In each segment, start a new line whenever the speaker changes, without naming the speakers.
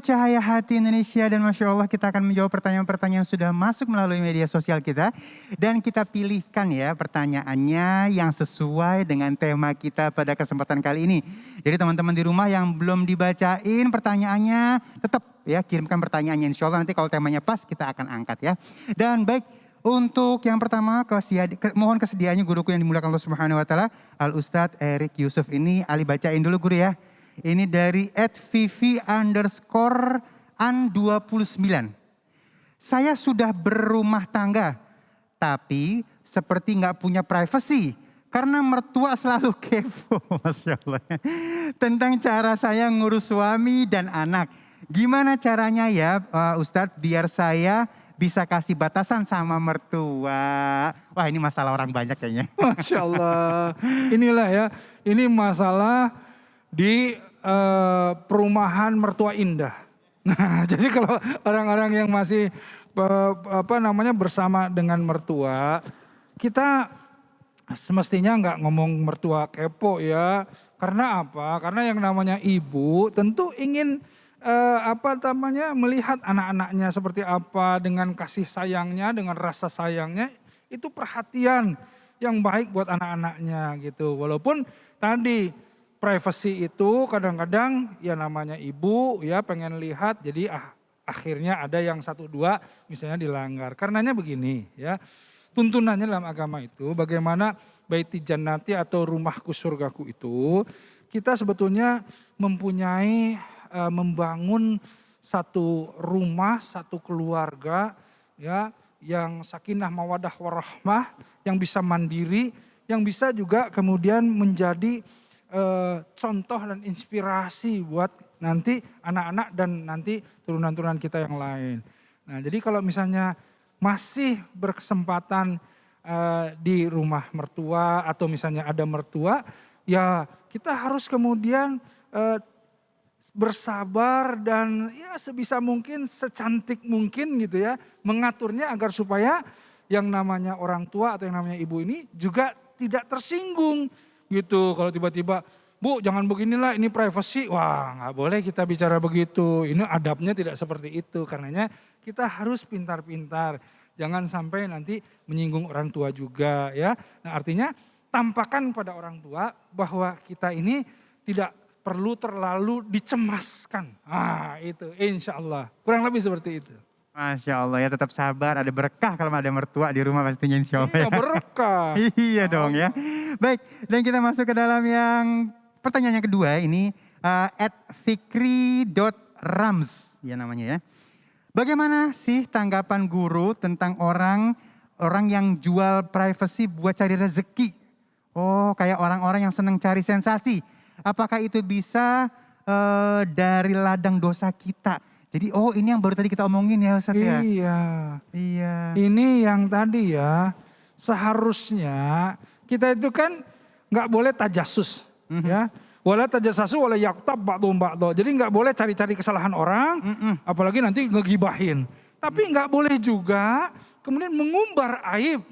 Cahaya Hati Indonesia dan Masya Allah kita akan menjawab pertanyaan-pertanyaan yang sudah masuk melalui media sosial kita. Dan kita pilihkan ya pertanyaannya yang sesuai dengan tema kita pada kesempatan kali ini. Jadi teman-teman di rumah yang belum dibacain pertanyaannya tetap ya kirimkan pertanyaannya. Insya Allah nanti kalau temanya pas kita akan angkat ya. Dan baik untuk yang pertama mohon kesediaannya guruku yang dimuliakan Allah Subhanahu wa taala Al Ustadz Erik Yusuf ini Ali bacain dulu guru ya. Ini dari @vivi_an29. Saya sudah berumah tangga, tapi seperti nggak punya privacy karena mertua selalu kepo, Masya Allah. Tentang cara saya ngurus suami dan anak. Gimana caranya ya Ustadz biar saya bisa kasih batasan sama mertua. Wah ini masalah orang banyak kayaknya.
Masya Allah. Inilah ya, ini masalah di perumahan mertua indah. Nah, jadi kalau orang-orang yang masih bersama dengan mertua, kita semestinya nggak ngomong mertua kepo ya. Karena apa? Karena yang namanya ibu tentu ingin melihat anak-anaknya seperti apa dengan kasih sayangnya, dengan rasa sayangnya, itu perhatian yang baik buat anak-anaknya gitu. Walaupun tadi privacy itu kadang-kadang ya namanya ibu ya pengen lihat jadi akhirnya ada yang 1-2 misalnya dilanggar. Karenanya begini ya, tuntunannya dalam agama itu bagaimana baiti jannati atau rumahku surgaku itu kita sebetulnya membangun satu rumah, satu keluarga ya yang sakinah mawadah warahmah, yang bisa mandiri, yang bisa juga kemudian menjadi contoh dan inspirasi buat nanti anak-anak dan nanti turunan-turunan kita yang lain. Nah jadi kalau misalnya masih berkesempatan di rumah mertua atau misalnya ada mertua, ya kita harus kemudian bersabar dan ya sebisa mungkin secantik mungkin gitu ya mengaturnya agar supaya yang namanya orang tua atau yang namanya ibu ini juga tidak tersinggung. Gitu, kalau tiba-tiba, Bu jangan beginilah ini privacy, wah nggak boleh kita bicara begitu, ini adabnya tidak seperti itu. Karenanya kita harus pintar-pintar, jangan sampai nanti menyinggung orang tua juga ya. Nah artinya tampakkan pada orang tua bahwa kita ini tidak perlu terlalu dicemaskan. Ah itu insya Allah, kurang lebih seperti itu.
Masya Allah ya tetap sabar, ada berkah kalau ada mertua di rumah pastinya insya Allah.
Iya berkah.
Iya dong ya. Baik dan kita masuk ke dalam yang pertanyaan yang kedua ini @fikri.rams ya namanya ya. Bagaimana sih tanggapan guru tentang orang yang jual privacy buat cari rezeki? Oh kayak orang-orang yang senang cari sensasi. Apakah itu bisa dari ladang dosa kita? Jadi ini yang baru tadi kita omongin ya Ustadz ya. Iya. Ini yang tadi ya seharusnya kita itu kan nggak boleh tajasus ya. Wala tajassasu wala yaktab ba'dhum ba'dha. Jadi nggak boleh cari-cari kesalahan orang, apalagi nanti ngegibahin. Tapi nggak boleh juga kemudian mengumbar aib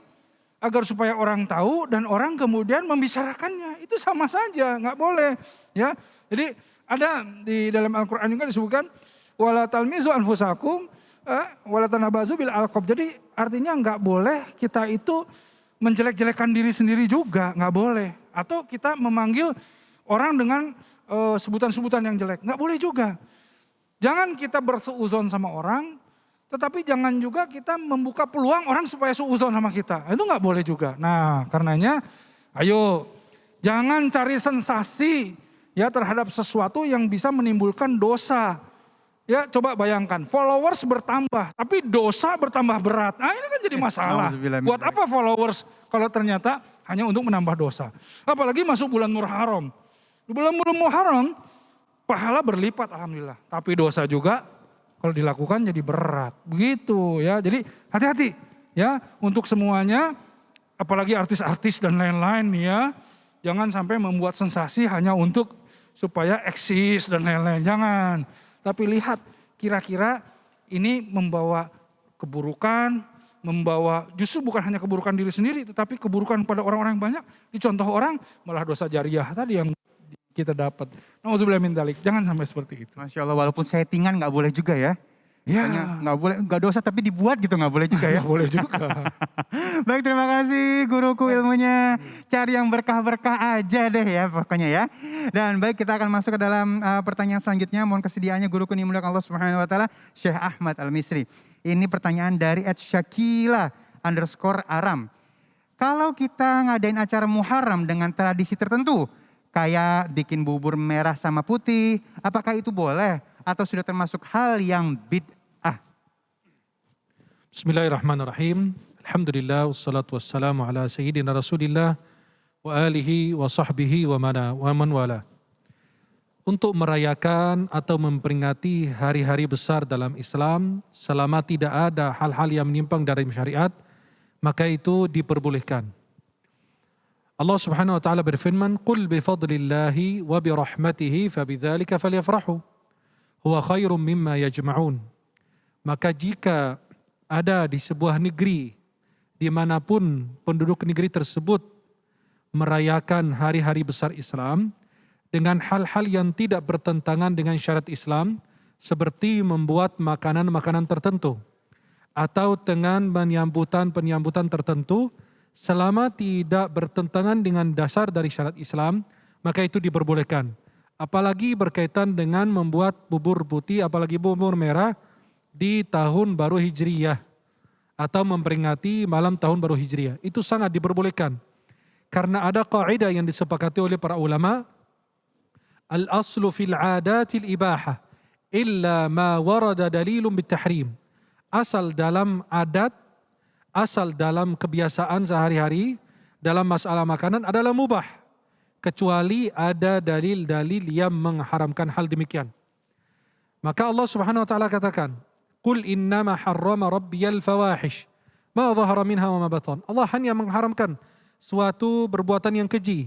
agar supaya orang tahu dan orang kemudian membicarakannya. Itu sama saja, nggak boleh ya. Jadi ada di dalam Al-Qur'an juga disebutkan wala talmizu anfusakum wala tanabazu bil alqab. Jadi artinya nggak boleh kita itu menjelek-jelekan diri sendiri juga, nggak boleh. Atau kita memanggil orang dengan sebutan-sebutan yang jelek, nggak boleh juga. Jangan kita bersuuzon sama orang, tetapi jangan juga kita membuka peluang orang supaya suuzon sama kita. Itu nggak boleh juga. Nah karenanya ayo jangan cari sensasi ya terhadap sesuatu yang bisa menimbulkan dosa. Ya coba bayangkan followers bertambah tapi dosa bertambah berat. Nah ini kan jadi masalah. Buat apa followers kalau ternyata hanya untuk menambah dosa. Apalagi masuk bulan Muharram. Di bulan Muharram pahala berlipat alhamdulillah. Tapi dosa juga kalau dilakukan jadi berat. Begitu ya. Jadi hati-hati ya untuk semuanya. Apalagi artis-artis dan lain-lain ya. Jangan sampai membuat sensasi hanya untuk supaya eksis dan lain-lain. Jangan. Tapi lihat kira-kira ini membawa keburukan, membawa justru bukan hanya keburukan diri sendiri tetapi keburukan pada orang-orang banyak. Dicontoh orang malah dosa jariah tadi yang
kita dapat. Naudzubillah min dzalik. Jangan sampai seperti itu.
Masya Allah, walaupun settingan nggak boleh juga ya.
Ya,
Nggak boleh, nggak dosa tapi dibuat gitu nggak boleh juga ya.
nggak boleh juga.
Baik, terima kasih guruku ilmunya. Cari yang berkah-berkah aja deh ya pokoknya ya. Dan baik, kita akan masuk ke dalam pertanyaan selanjutnya. Mohon kesediaannya guruku ini mulia Allah Subhanahu wa taala, Syekh Ahmad Al-Misri. Ini pertanyaan dari @syakila_aram. Kalau kita ngadain acara Muharram dengan tradisi tertentu, kayak bikin bubur merah sama putih, apakah itu boleh atau sudah termasuk hal yang bid'ah?
Bismillahirrahmanirrahim. Alhamdulillah wassalatu wassalamu ala sayyidina Rasulillah wa alihi wa sahbihi wa man wala. Untuk merayakan atau memperingati hari-hari besar dalam Islam selama tidak ada hal-hal yang menyimpang dari syariat, maka itu diperbolehkan. Allah Subhanahu wa taala berfirman, "Qul bi fadlillahi wa bi rahmatihi fabidzalika falyafrahu huwa khairum mimma yajma'un." Maka jika ada di sebuah negeri dimanapun penduduk negeri tersebut merayakan hari-hari besar Islam dengan hal-hal yang tidak bertentangan dengan syariat Islam, seperti membuat makanan-makanan tertentu atau dengan penyambutan tertentu, selama tidak bertentangan dengan dasar dari syariat Islam, maka itu diperbolehkan. Apalagi berkaitan dengan membuat bubur putih, apalagi bubur merah di tahun baru Hijriyah atau memperingati malam tahun baru Hijriyah. Itu sangat diperbolehkan. Karena ada kaidah yang disepakati oleh para ulama, al-aslu fil adatil ibahah illa ma warada dalilun bitahrim. Asal dalam adat, asal dalam kebiasaan sehari-hari, dalam masalah makanan adalah mubah. Kecuali ada dalil-dalil yang mengharamkan hal demikian. Maka Allah Subhanahu wa taala katakan, "Qul innama harrama rabbiyal fawahish ma dhahara minha wa ma batan." Allah hanya mengharamkan suatu perbuatan yang keji,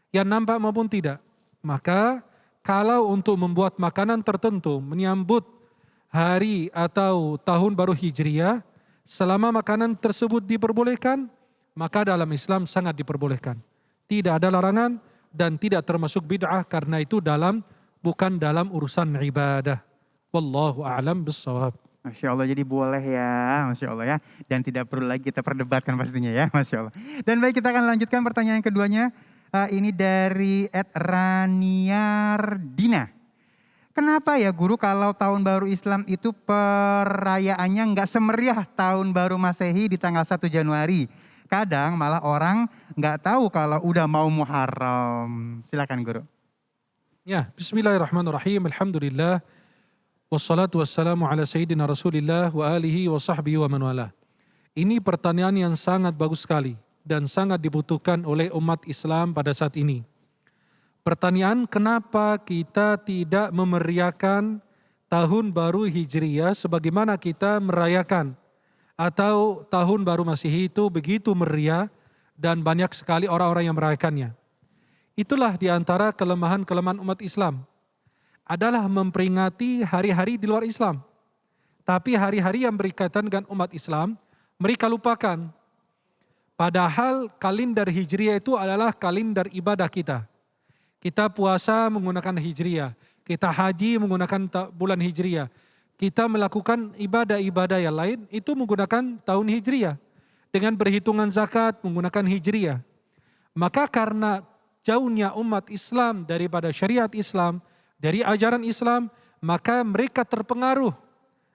yang nampak maupun tidak. Maka kalau untuk membuat makanan tertentu menyambut hari atau tahun baru Hijriyah, selama makanan tersebut diperbolehkan, maka dalam Islam sangat diperbolehkan. Tidak ada larangan dan tidak termasuk bid'ah, karena itu bukan dalam urusan ibadah. Wallahu a'lam bissawab.
Masya Allah, jadi boleh ya, Masya Allah ya. Dan tidak perlu lagi kita perdebatkan pastinya ya, Masya Allah. Dan baik, kita akan lanjutkan pertanyaan keduanya. Ini dari @raniardina. Kenapa ya guru kalau tahun baru Islam itu perayaannya nggak semeriah tahun baru Masehi di tanggal 1 Januari? Kadang malah orang nggak tahu kalau udah mau Muharram. Silakan guru.
Ya, bismillahirrahmanirrahim. Alhamdulillah. Wassalatu wassalamu ala sayyidina Rasulillah wa alihi wa sahbihi wa man wala. Ini pertanyaan yang sangat bagus sekali dan sangat dibutuhkan oleh umat Islam pada saat ini. Pertanyaan, kenapa kita tidak memeriahkan tahun baru Hijriyah sebagaimana kita merayakan atau tahun baru Masehi itu begitu meriah dan banyak sekali orang-orang yang merayakannya. Itulah diantara kelemahan-kelemahan umat Islam, adalah memperingati hari-hari di luar Islam. Tapi hari-hari yang berkaitan dengan umat Islam, mereka lupakan. Padahal kalender Hijriyah itu adalah kalender ibadah kita. Kita puasa menggunakan Hijriyah, kita haji menggunakan bulan Hijriyah. Kita melakukan ibadah-ibadah yang lain itu menggunakan tahun Hijriyah. Dengan berhitungan zakat menggunakan Hijriyah. Maka karena jauhnya umat Islam daripada syariat Islam, dari ajaran Islam, maka mereka terpengaruh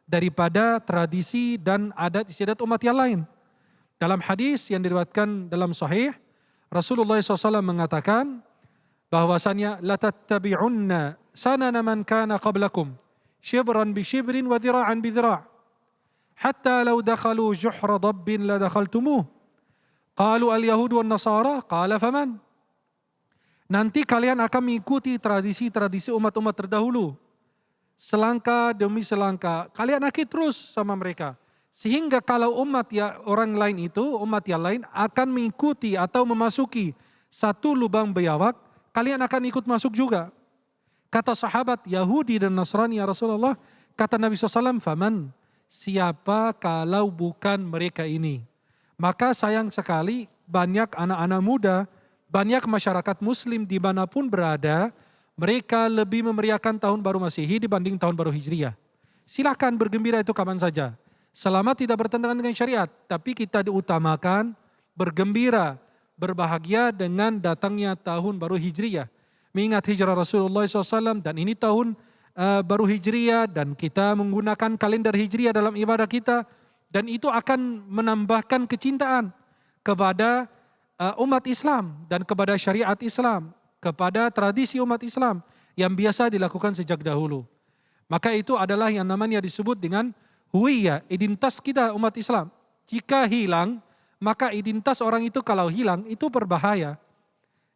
daripada tradisi dan adat istiadat umat yang lain. Dalam hadis yang diriwayatkan dalam Sahih, Rasulullah SAW mengatakan bahwasannya la tattabi'unna sanana man kana qablakum shibran bi shibrin wa dhira'an bi dhira' hatta law dakhalu juhra dabbin la dakhaltumuh. Qalu al-yahud wan nasara, qala faman? Nanti kalian akan mengikuti tradisi-tradisi umat-umat terdahulu. Selangkah demi selangkah, kalian akan terus sama mereka. Sehingga kalau umat orang lain itu, umat yang lain akan mengikuti atau memasuki satu lubang biawak, kalian akan ikut masuk juga. Kata sahabat Yahudi dan Nasrani, ya Rasulullah, kata Nabi SAW, faman, siapa kalau bukan mereka ini? Maka sayang sekali banyak anak-anak muda, banyak masyarakat muslim dimanapun berada, mereka lebih memeriahkan tahun baru Masehi dibanding tahun baru Hijriah. Silakan bergembira itu kapan saja. Selama tidak bertentangan dengan syariat. Tapi kita diutamakan bergembira, berbahagia dengan datangnya tahun baru Hijriah. Mengingat hijrah Rasulullah SAW dan ini tahun baru Hijriah dan kita menggunakan kalender Hijriah dalam ibadah kita. Dan itu akan menambahkan kecintaan kepada umat Islam dan kepada syariat Islam, kepada tradisi umat Islam yang biasa dilakukan sejak dahulu. Maka itu adalah yang namanya disebut dengan huwiyah, identitas kita umat Islam. Jika hilang, maka identitas orang itu kalau hilang itu berbahaya.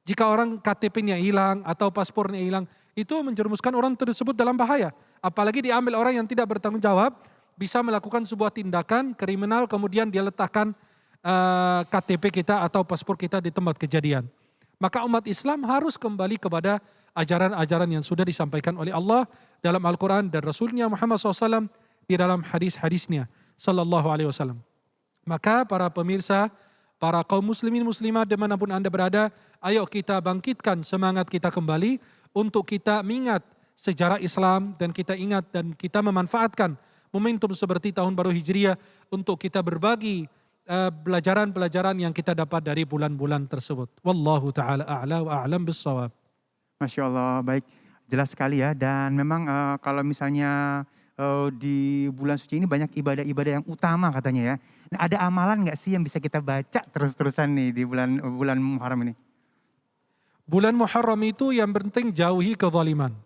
Jika orang KTP-nya hilang atau paspornya hilang, itu menjerumuskan orang tersebut dalam bahaya. Apalagi diambil orang yang tidak bertanggung jawab, bisa melakukan sebuah tindakan kriminal kemudian dia letakkan KTP kita atau paspor kita di tempat kejadian. Maka umat Islam harus kembali kepada ajaran-ajaran yang sudah disampaikan oleh Allah dalam Al-Quran dan Rasulnya Muhammad SAW di dalam hadis-hadisnya Sallallahu Alaihi Wasallam. Maka para pemirsa, para kaum muslimin muslimat dimanapun Anda berada, ayo kita bangkitkan semangat kita kembali untuk kita mengingat sejarah Islam dan kita ingat dan kita memanfaatkan momentum seperti tahun baru Hijriah untuk kita berbagi pelajaran-pelajaran yang kita dapat dari bulan-bulan tersebut. Wallahu ta'ala a'la wa a'lam bissawab.
Masya Allah, baik. Jelas sekali ya. Dan memang kalau misalnya di bulan suci ini banyak ibadah-ibadah yang utama katanya ya. Nah, ada amalan nggak sih yang bisa kita baca terus-terusan nih di bulan Muharram ini?
Bulan Muharram itu yang penting jauhi kezaliman.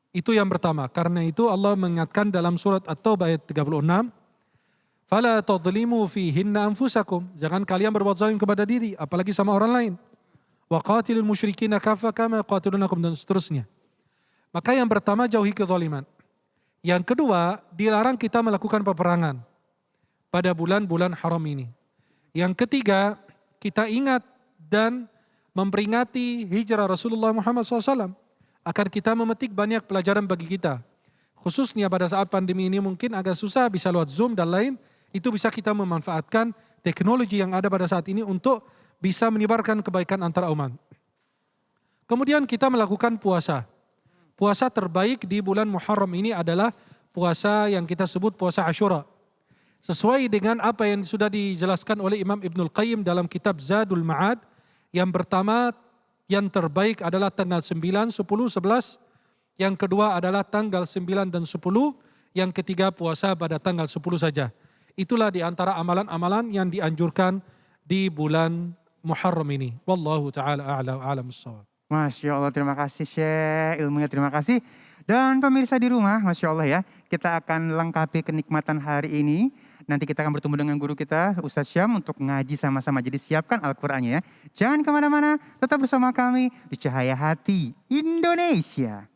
Itu yang pertama. Karena itu Allah mengingatkan dalam surat At-Taubah ayat 36. Fala tadhlimu fihinna anfusakum. Jangan kalian berbuat zalim kepada diri, apalagi sama orang lain. Wa qatilul musyrikina kaffa kama yaqatilunakum dan seterusnya. Maka yang pertama jauhi kezaliman. Yang kedua, dilarang kita melakukan peperangan pada bulan-bulan haram ini. Yang ketiga, kita ingat dan memperingati hijrah Rasulullah Muhammad SAW. Agar kita memetik banyak pelajaran bagi kita. Khususnya pada saat pandemi ini mungkin agak susah, bisa lewat Zoom dan lain. Itu bisa kita memanfaatkan teknologi yang ada pada saat ini untuk bisa menyebarkan kebaikan antara umat. Kemudian kita melakukan puasa. Puasa terbaik di bulan Muharram ini adalah puasa yang kita sebut puasa Ashura. Sesuai dengan apa yang sudah dijelaskan oleh Imam Ibnul Qayyim dalam kitab Zadul Ma'ad. Yang pertama, yang terbaik adalah tanggal 9, 10, 11. Yang kedua adalah tanggal 9 dan 10. Yang ketiga puasa pada tanggal 10 saja. Itulah di antara amalan-amalan yang dianjurkan di bulan Muharram ini. Wallahu ta'ala a'la wa a'lam bissawab.
Masya Allah, terima kasih Syekh, ilmunya terima kasih. Dan pemirsa di rumah, Masya Allah ya, kita akan lengkapi kenikmatan hari ini. Nanti kita akan bertemu dengan guru kita, Ustadz Syam, untuk ngaji sama-sama. Jadi siapkan Al-Qurannya ya. Jangan kemana-mana, tetap bersama kami di Cahaya Hati Indonesia.